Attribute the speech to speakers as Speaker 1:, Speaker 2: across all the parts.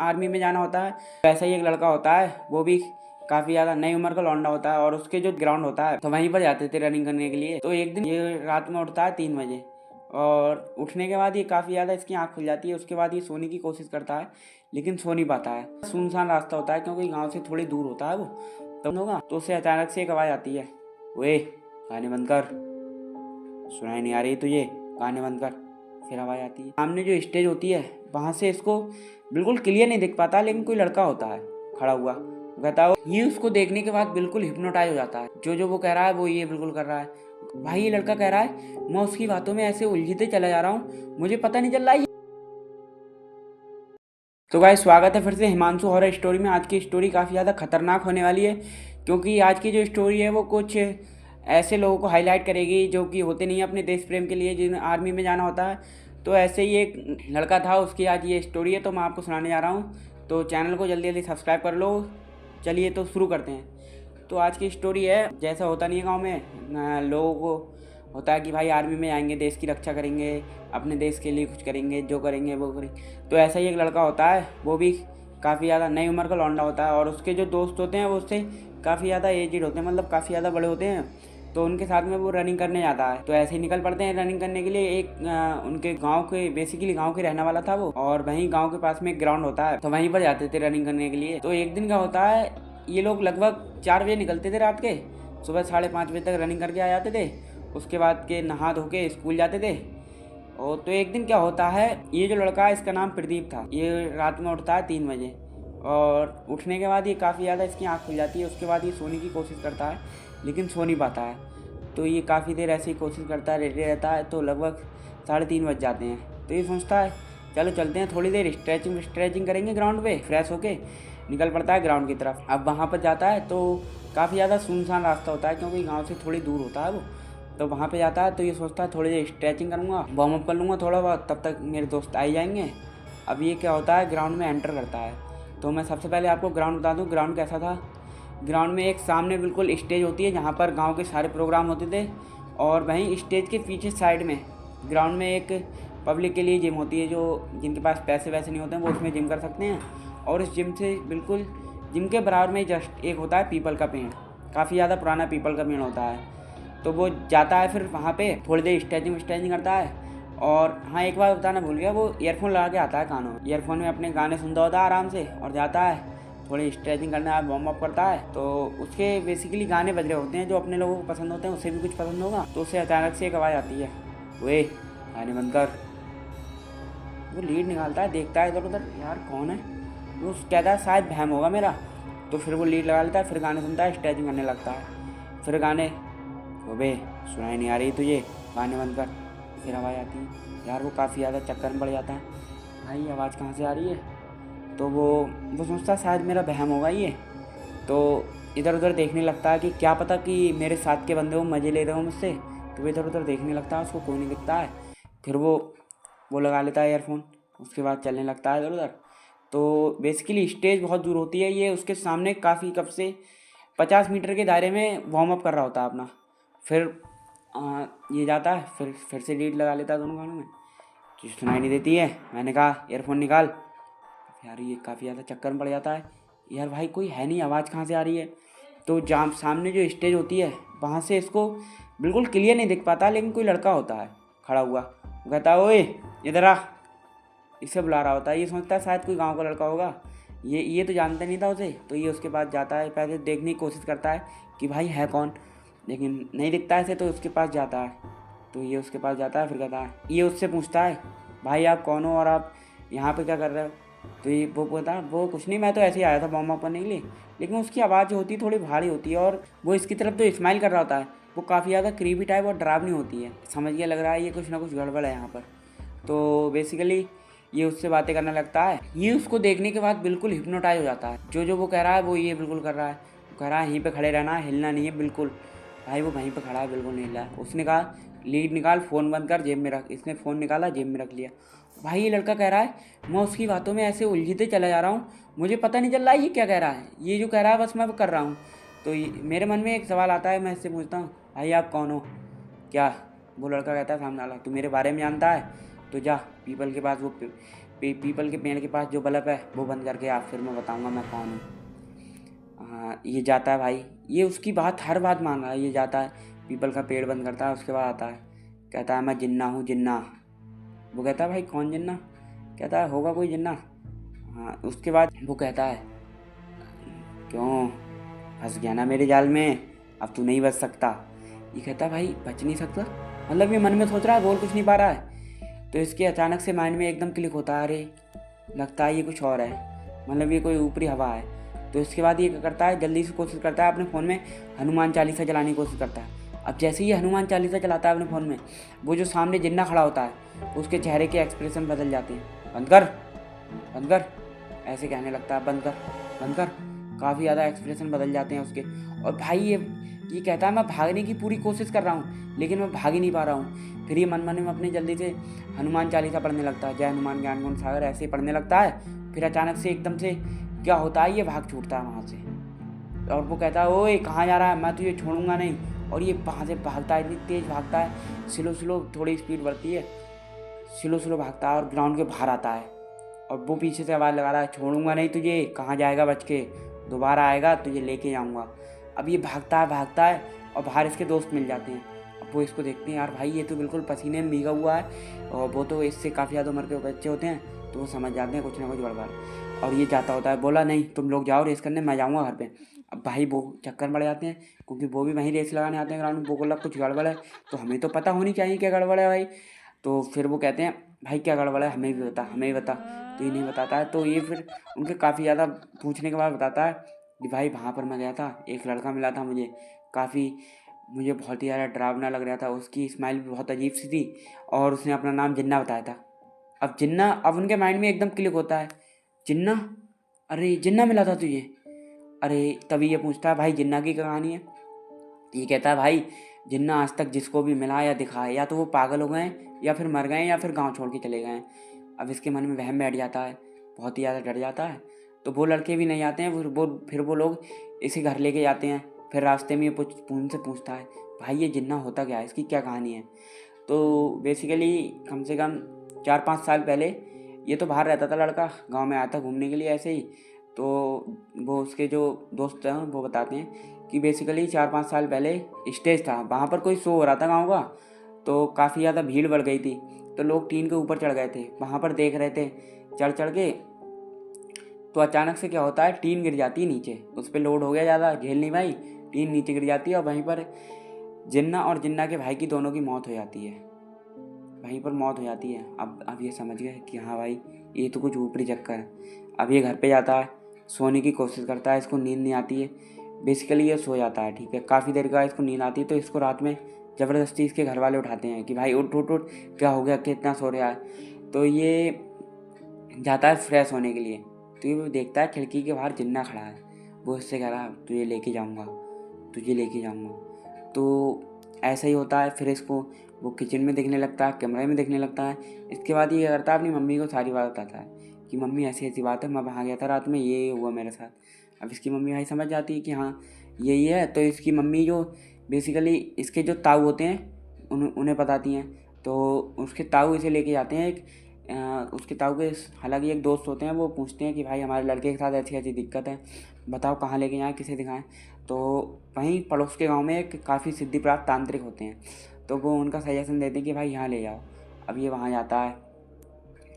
Speaker 1: Army में जाना होता है। वैसा ही एक लड़का होता है, वो भी काफ़ी ज़्यादा नई उम्र का लौंडा होता है और उसके जो ग्राउंड होता है तो वहीं पर जाते थे रनिंग करने के लिए। तो एक दिन ये रात में उठता है 3 बजे और उठने के बाद ये काफ़ी ज़्यादा इसकी आँख खुल जाती है। उसके बाद ये सोने की कोशिश करता है लेकिन सो नहीं पाता है। सुनसान रास्ता होता है क्योंकि गाँव से थोड़ी दूर होता है वो तब होगा। तो उसे अचानक से एक आवाज़ आती है, ओए गाने बंद कर, सुनाई नहीं आ रही तुझे, गाने बंद कर। फिर आवाज़ आती है, सामने जो स्टेज होती है वहाँ से इसको बिल्कुल क्लियर नहीं दिख पाता लेकिन कोई लड़का होता है खड़ा हुआ। वो कहता है, ये उसको देखने के बाद बिल्कुल हिप्नोटाइज हो जाता है। जो वो कह रहा है वो ये बिल्कुल कर रहा है। भाई ये लड़का कह रहा है मैं उसकी बातों में ऐसे उलझते चला जा रहा हूँ, मुझे पता नहीं चल रहा है। तो गाइस स्वागत है फिर से हिमांशु हॉरर स्टोरी में। आज की स्टोरी काफ़ी ज़्यादा खतरनाक होने वाली है क्योंकि आज की जो स्टोरी है वो कुछ ऐसे लोगों को हाईलाइट करेगी जो कि होते नहीं है अपने देश प्रेम के लिए, जिन्हें आर्मी में जाना होता है। तो ऐसे ही एक लड़का था, उसकी आज ये स्टोरी है तो मैं आपको सुनाने जा रहा हूँ। तो चैनल को जल्दी जल्दी सब्सक्राइब कर लो। चलिए तो शुरू करते हैं। तो आज की स्टोरी है, जैसा होता नहीं है गाँव में लोगों को होता है कि भाई आर्मी में जाएंगे, देश की रक्षा करेंगे, अपने देश के लिए कुछ करेंगे, जो करेंगे वो करेंगे। तो ऐसा ही एक लड़का होता है, वो भी काफ़ी ज़्यादा नई उम्र का लौंडा होता है और उसके जो दोस्त होते हैं वो उससे काफ़ी ज़्यादा एजिड होते हैं, मतलब काफ़ी ज़्यादा बड़े होते हैं। तो उनके साथ में वो रनिंग करने जाता है। तो ऐसे ही निकल पड़ते हैं रनिंग करने के लिए। एक उनके गांव के बेसिकली गांव के रहने वाला था वो, और वहीं गांव के पास में एक ग्राउंड होता है तो वहीं पर जाते थे रनिंग करने के लिए। तो एक दिन क्या होता है, ये लोग लगभग 4 बजे निकलते थे रात के, सुबह 5:30 बजे तक रनिंग करके आ जाते थे। उसके बाद के नहा धो के स्कूल जाते थे। और तो एक दिन क्या होता है, ये जो लड़का है इसका नाम प्रदीप था, ये रात में उठता है 3 बजे और उठने के बाद ये काफ़ी ज़्यादा इसकी आँख खुल जाती है। उसके बाद ये सोने की कोशिश करता है लेकिन सो नहीं पाता है। तो ये काफ़ी देर ऐसे ही कोशिश करता है, लेटे रहता है। तो लगभग 3:30 बज जाते हैं। तो ये सोचता है चलो चलते हैं, थोड़ी देर स्ट्रेचिंग करेंगे ग्राउंड पे, फ्रेश होके निकल पड़ता है ग्राउंड की तरफ। अब वहाँ पर जाता है तो काफ़ी ज़्यादा सुनसान रास्ता होता है क्योंकि गाँव से थोड़ी दूर होता है वो। तो वहाँ पे जाता है तो ये सोचता है थोड़ी देर स्ट्रेचिंग करूँगा, वार्म अप कर लूँगा थोड़ा बहुत, तब तक मेरे दोस्त आ ही जाएंगे। अब ये क्या होता है, ग्राउंड में एंटर करता है। तो मैं सबसे पहले आपको ग्राउंड बता दूँ ग्राउंड कैसा था। ग्राउंड में एक सामने बिल्कुल स्टेज होती है जहाँ पर गांव के सारे प्रोग्राम होते थे, और वहीं स्टेज के पीछे साइड में ग्राउंड में एक पब्लिक के लिए जिम होती है। जो जिनके पास पैसे वैसे नहीं होते हैं वो उसमें जिम कर सकते हैं। और इस जिम से बिल्कुल जिम के बराबर में जस्ट एक होता है पीपल का पेड़, काफ़ी ज़्यादा पुराना पीपल का पेड़ होता है। तो वो जाता है, फिर वहाँ पे थोड़ी देर स्ट्रेचिंग करता है। और हाँ, एक बार बताना भूल गया, वो ईयरफोन लगा के आता है कानों में, ईयरफोन में अपने गाने सुनता होता है आराम से, और जाता है थोड़ी स्ट्रेचिंग करने वार्म अप करता है। तो उसके बेसिकली गाने बज रहे होते हैं जो अपने लोगों को पसंद होते हैं, उससे भी कुछ पसंद होगा। तो उससे अचानक से एक आवाज़ आती है, वे गाने बंद कर। वो लीड निकालता है, देखता है इधर उधर, यार कौन है। वो कहता है शायद बहम होगा मेरा। तो फिर वो लीड लगा लेता है, फिर गाने सुनता है, स्ट्रेचिंग करने लगता है। फिर गाने, अबे सुनाई नहीं आ रही तुझे, गाने बंद कर। फिर आवाज़ आती है, यार वो काफ़ी ज़्यादा चक्कर में पड़ जाता है, भाई आवाज़ कहाँ से आ रही है। तो वो सोचता है शायद मेरा वहम होगा ये। तो इधर उधर देखने लगता है कि क्या पता कि मेरे साथ के बंदे वो मज़े ले रहे हो मुझसे। तो वो इधर उधर देखने लगता है, उसको कोई नहीं दिखता है। फिर वो लगा लेता है ईयरफोन, उसके बाद चलने लगता है इधर उधर। तो बेसिकली स्टेज बहुत दूर होती है, ये उसके सामने काफ़ी कब से 50 मीटर के दायरे में वार्म अप कर रहा होता है अपना। फिर ये जाता है, फिर से लीड लगा लेता है दोनों गानों में। तुझे सुनाई नहीं देती है, मैंने कहा ईयरफोन निकाल। यार ये काफ़ी ज़्यादा चक्कर में पड़ जाता है, यार भाई कोई है नहीं, आवाज़ कहाँ से आ रही है। तो जहाँ सामने जो स्टेज होती है वहाँ से इसको बिल्कुल क्लियर नहीं दिख पाता लेकिन कोई लड़का होता है खड़ा हुआ। वो कहता है, ओए इधर आ। इसे बुला रहा होता है। ये सोचता है शायद कोई गांव का लड़का होगा, ये तो जानता नहीं था उसे। तो ये उसके पास जाता है, पहले देखने की कोशिश करता है कि भाई है कौन, लेकिन नहीं दिखता है इसे। तो उसके पास जाता है, तो ये उसके पास जाता है, फिर कहता है, ये उससे पूछता है, भाई आप कौन हो और आप यहाँ पे क्या कर रहे हो। तो ये वो बोलता है, वो कुछ नहीं, मैं तो ऐसे ही आया था वार्म अप करने के लिए। लेकिन उसकी आवाज़ जो होती है थोड़ी भारी होती है, और वो इसकी तरफ तो स्माइल कर रहा होता है, वो काफ़ी ज़्यादा क्रीपी टाइप और डरावनी होती है। समझ गया, लग रहा है ये कुछ ना कुछ गड़बड़ है यहाँ पर। तो बेसिकली ये उससे बातें करने लगता है। ये उसको देखने के बाद बिल्कुल हिप्नोटाइज हो जाता है। जो वो कह रहा है वो ये बिल्कुल कर रहा है। वो कह रहा है यहीं पे खड़े रहना है, हिलना नहीं है बिल्कुल। भाई वो वहीं पे खड़ा है, बिल्कुल नहीं हिला है। उसने कहा लीड निकाल, फ़ोन बंद कर, जेब में रख। इसने फ़ोन निकाला, जेब में रख लिया। भाई ये लड़का कह रहा है मैं उसकी बातों में ऐसे उलझते चला जा रहा हूँ, मुझे पता नहीं चल रहा है ये क्या कह रहा है। ये जो कह रहा है बस मैं कर रहा हूँ। तो मेरे मन में एक सवाल आता है, मैं इससे पूछता हूँ, भाई आप कौन हो क्या। वो लड़का कहता है सामने वाला, तू मेरे बारे में जानता है, तो जा पीपल के पास वो पीपल के पेड़ के पास जो बल्ब है वो बंद करके आप, फिर मैं बताऊँगा मैं कौन हूँ। हाँ, ये जाता है भाई, ये उसकी बात हर बात मान रहा है। ये जाता है, पीपल का पेड़ बंद करता है, उसके बाद आता है, कहता है मैं जिन्ना हूँ, जिन्ना। वो कहता है भाई कौन जिन्ना? कहता है होगा कोई जिन्ना। हाँ, उसके बाद वो कहता है क्यों, फंस गया ना मेरे जाल में, अब तू नहीं बच सकता। ये कहता है भाई बच नहीं सकता, मतलब ये मन में सोच रहा है, बोल कुछ नहीं पा रहा है। तो इसके अचानक से माइंड में एकदम क्लिक होता है, अरे लगता है ये कुछ और है, मतलब ये कोई ऊपरी हवा है। तो इसके बाद ये क्या करता है, जल्दी से कोशिश करता है अपने फ़ोन में हनुमान चालीसा चलाने की कोशिश करता है। अब जैसे ही हनुमान चालीसा चलाता है अपने फ़ोन में, वो जो सामने जिन्ना खड़ा होता है उसके चेहरे के एक्सप्रेशन बदल जाते हैं। बंद कर, बंद कर, ऐसे कहने लगता है, बंद कर, बंद कर। काफ़ी ज़्यादा एक्सप्रेशन बदल जाते हैं उसके। और भाई ये कहता है मैं भागने की पूरी कोशिश कर रहा हूँ, लेकिन मैं भाग ही नहीं पा रहा हूँ। फिर ये मन मन में अपने जल्दी से हनुमान चालीसा पढ़ने लगता है, जय हनुमान ज्ञान गुण सागर, ऐसे ही पढ़ने लगता है। फिर अचानक से एकदम से क्या होता है, ये भाग छूटता है वहाँ से। और वो कहता है ओए कहाँ जा रहा है, मैं तुझे छोड़ूंगा नहीं। और ये वहाँ से भागता है, इतनी तेज़ भागता है, स्लो स्लो थोड़ी स्पीड बढ़ती है, स्लो स्लो भागता है और ग्राउंड के बाहर आता है। और वो पीछे से आवाज़ लगा रहा है, छोड़ूंगा नहीं तुझे, कहाँ जाएगा बच के, दोबारा आएगा तुझे लेके जाऊँगा। अब ये भागता है और बाहर इसके दोस्त मिल जाते हैं। अब वो इसको देखते हैं, यार भाई ये तो बिल्कुल पसीने में भीगा हुआ है, और वो तो इससे काफ़ी ज़्यादा उम्र के बच्चे होते हैं। तो वो समझ जाते हैं कुछ ना कुछ गड़बड़। और ये जाता होता है, बोला नहीं तुम लोग जाओ रेस करने, मैं जाऊँगा घर पे। अब भाई वो चक्कर पड़ जाते हैं, क्योंकि वो भी वहीं रेस लगाने आते हैं ग्राउंड में। वो बोला कुछ गड़बड़ है, तो हमें तो पता होनी चाहिए क्या गड़बड़ है भाई। तो फिर वो कहते हैं भाई क्या गड़बड़ है, हमें भी बता, हमें भी बता। तो ये नहीं बताता है। तो ये फिर उनके काफ़ी ज़्यादा पूछने के बाद बताता है कि भाई वहाँ पर मैं गया था, एक लड़का मिला था मुझे, मुझे बहुत ही ज़्यादा डरावना लग रहा था, उसकी स्माइल भी बहुत अजीब सी थी, और उसने अपना नाम जिन्ना बताया था। अब जिन्ना, अब उनके माइंड में एकदम क्लिक होता है, जिन्ना, अरे जिन्ना मिला था तुझे। अरे तभी ये पूछता है भाई जिन्ना की क्या कहानी है। ये कहता है भाई जिन्ना आज तक जिसको भी मिला या दिखा है, या तो वो पागल हो गए हैं, या फिर मर गए हैं, या फिर गांव छोड़ के चले गए हैं। अब इसके मन में वहम बैठ जाता है, बहुत ही ज़्यादा डर जाता है। तो वो लड़के भी नहीं आते हैं, फिर वो लोग इसे घर लेके जाते हैं। फिर रास्ते में ये उनसे पूछता है भाई ये जिन्ना होता क्या है, इसकी क्या कहानी है। तो बेसिकली कम से कम 4-5 साल पहले, ये तो बाहर रहता था लड़का, गांव में आया था घूमने के लिए ऐसे ही। तो वो उसके जो दोस्त हैं वो बताते हैं कि बेसिकली 4-5 साल पहले स्टेज था, वहाँ पर कोई शो हो रहा था गांव का। तो काफ़ी ज़्यादा भीड़ बढ़ गई थी, तो लोग टीन के ऊपर चढ़ गए थे, वहाँ पर देख रहे थे चढ़ के। तो अचानक से क्या होता है, टीन गिर जाती है नीचे, उस पर लोड हो गया ज़्यादा, झेल नहीं भाई, टीन नीचे गिर जाती है। और वहीं पर जिन्ना और जिन्ना के भाई की दोनों की मौत हो जाती है, वहीं पर मौत हो जाती है। अब ये समझ गए कि हाँ भाई ये तो कुछ ऊपरी चक्कर है। अब ये घर पे जाता है, सोने की कोशिश करता है, इसको नींद नहीं आती है। बेसिकली ये सो जाता है, ठीक है, काफ़ी देर का इसको नींद आती है। तो इसको रात में ज़बरदस्ती इसके घर वाले उठाते हैं कि भाई उठ उठ उठ, क्या हो गया, कितना सो रहा है। तो ये जाता है फ्रेश होने के लिए। तो ये देखता है खिड़की के बाहर जिन्ना खड़ा है, वो इससे कह रहा है तुझे लेके जाऊँगा, तुझे लेके जाऊँगा। तो ऐसा ही होता है। फिर इसको वो किचन में देखने लगता है, कमरे में देखने लगता है। इसके बाद ये करता है, अपनी मम्मी को सारी बात बताता है कि मम्मी ऐसी ऐसी बात है, मैं वहाँ गया था रात में, ये हुआ मेरे साथ। अब इसकी मम्मी भाई समझ जाती है कि हाँ यही है। तो इसकी मम्मी जो बेसिकली इसके जो ताऊ होते हैं उन्हें बताती हैं। तो उसके ताऊ इसे लेके जाते हैं उसके ताऊ के हालांकि एक दोस्त होते हैं, वो पूछते हैं कि भाई हमारे लड़के के साथ ऐसी ऐसी दिक्कत है, बताओ कहाँ लेके जाएँ, किसे दिखाएं। तो वहीं पड़ोस के गांव में एक काफ़ी सिद्धि प्राप्त तांत्रिक होते हैं, तो वो उनका सजेशन देते हैं कि भाई यहाँ ले जाओ। अब ये वहाँ जाता है,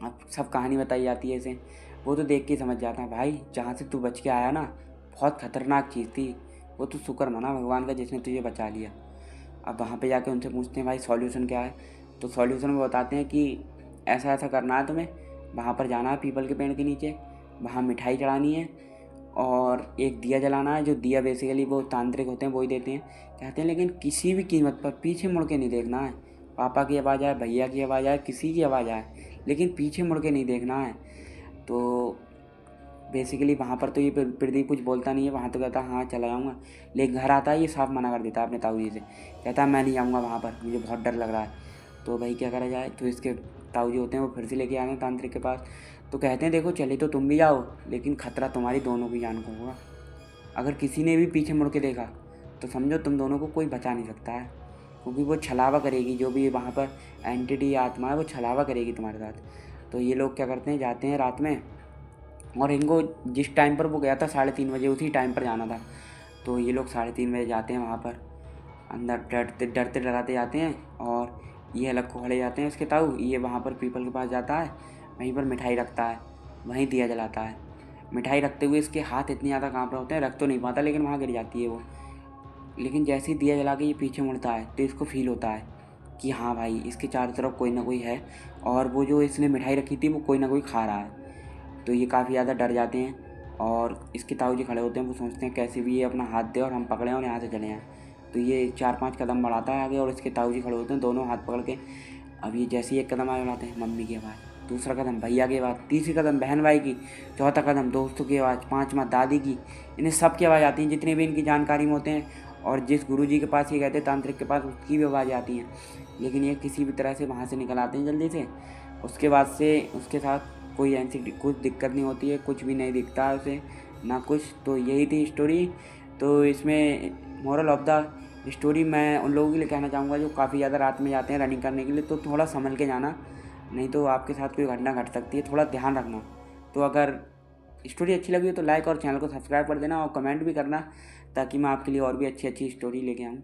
Speaker 1: अब सब कहानी बताई जाती है इसे। वो तो देख के समझ जाता है भाई जहाँ से तू बच के आया ना, बहुत खतरनाक चीज़ थी, वो तो शुक्र माना भगवान का जिसने तुझे बचा लिया। अब वहाँ पे जाके उनसे पूछते हैं भाई सॉल्यूशन क्या है। तो सॉल्यूशन वो बताते हैं कि ऐसा ऐसा करना है तुम्हें, वहाँ पर जाना है पीपल के पेड़ के नीचे, वहाँ मिठाई चढ़ानी है और एक दिया जलाना है। जो दिया बेसिकली वो तांत्रिक होते हैं वही देते हैं, कहते हैं लेकिन किसी भी कीमत पर पीछे मुड़ के नहीं देखना है। पापा की आवाज़ आए, भैया की आवाज़ आए, किसी की आवाज़ आए, लेकिन पीछे मुड़ के नहीं देखना है। तो बेसिकली वहाँ पर तो ये प्रदीप कुछ बोलता नहीं है, वहाँ तो कहता हाँ चला जाऊँगा। लेकिन घर आता है ये साफ मना कर देता है अपने ताऊ जी से, कहता मैं नहीं जाऊँगा वहाँ पर, मुझे बहुत डर लग रहा है। तो भाई क्या करा जाए। तो इसके ताऊ जी होते हैं वो फिर से लेके आ गए तांत्रिक के पास। तो कहते हैं देखो चले तो तुम भी जाओ, लेकिन खतरा तुम्हारी दोनों की जान को होगा। अगर किसी ने भी पीछे मुड़ के देखा तो समझो तुम दोनों को कोई बचा नहीं सकता है, क्योंकि वो छलावा करेगी, जो भी वहाँ पर एंटिटी आत्मा है वो छलावा करेगी तुम्हारे साथ। तो ये लोग क्या करते हैं, जाते हैं रात में, और इनको जिस टाइम पर वो गया था 3:30 बजे उसी टाइम पर जाना था। तो ये लोग 3:30 बजे जाते हैं वहाँ पर, अंदर डरते डरते डराते जाते हैं, और ये अलग को खड़े जाते हैं उसके ताऊ। ये वहाँ पर पीपल के पास जाता है, वहीं पर मिठाई रखता है, वहीं दिया जलाता है। मिठाई रखते हुए इसके हाथ इतने ज़्यादा काँप रहे होते हैं, रख तो नहीं पाता लेकिन वहाँ गिर जाती है वो। लेकिन जैसे ही दिया जला के ये पीछे मुड़ता है तो इसको फील होता है कि हाँ भाई, इसके चारों तरफ कोई ना कोई है, और वो जो इसने मिठाई रखी थी वो कोई ना कोई खा रहा है। तो ये काफ़ी ज़्यादा डर जाते हैं, और इसके ताऊ जी खड़े होते हैं। वो सोचते हैं कैसे भी ये अपना हाथ दे और हम पकड़ें और यहाँ से चले जाएँ। तो ये 4-5 कदम बढ़ाता है आगे, और इसके ताऊ जी खड़े होते हैं दोनों हाथ पकड़ के। अब ये जैसे ही एक कदम आगे बढ़ाते हैं, मम्मी की आवाज़, दूसरा कदम भैया की आवाज़, तीसरी कदम बहन भाई की, चौथा कदम दोस्तों की आवाज़, पाँचवा दादी की। इन्हें सब की आवाज़ आती है, जितने भी इनकी जानकारी में होते हैं। और जिस गुरुजी के पास ये गए थे तांत्रिक के पास, उसकी भी आवाज़ें आती हैं। लेकिन ये किसी भी तरह से वहाँ से निकल आते हैं जल्दी से। उसके बाद से उसके साथ कोई ऐसी कुछ दिक्कत नहीं होती है, कुछ भी नहीं दिखता है उसे ना कुछ। तो यही थी स्टोरी। तो इसमें मोरल ऑफ द स्टोरी मैं उन लोगों के लिए कहना चाहूँगा जो काफ़ी ज़्यादा रात में जाते हैं रनिंग करने के लिए, तो थोड़ा संभल के जाना, नहीं तो आपके साथ कोई घटना घट सकती है, थोड़ा ध्यान रखना। तो अगर स्टोरी अच्छी लगी हो तो लाइक और चैनल को सब्सक्राइब कर देना, और कमेंट भी करना, ताकि मैं आपके लिए और भी अच्छी अच्छी स्टोरी लेके आऊँ।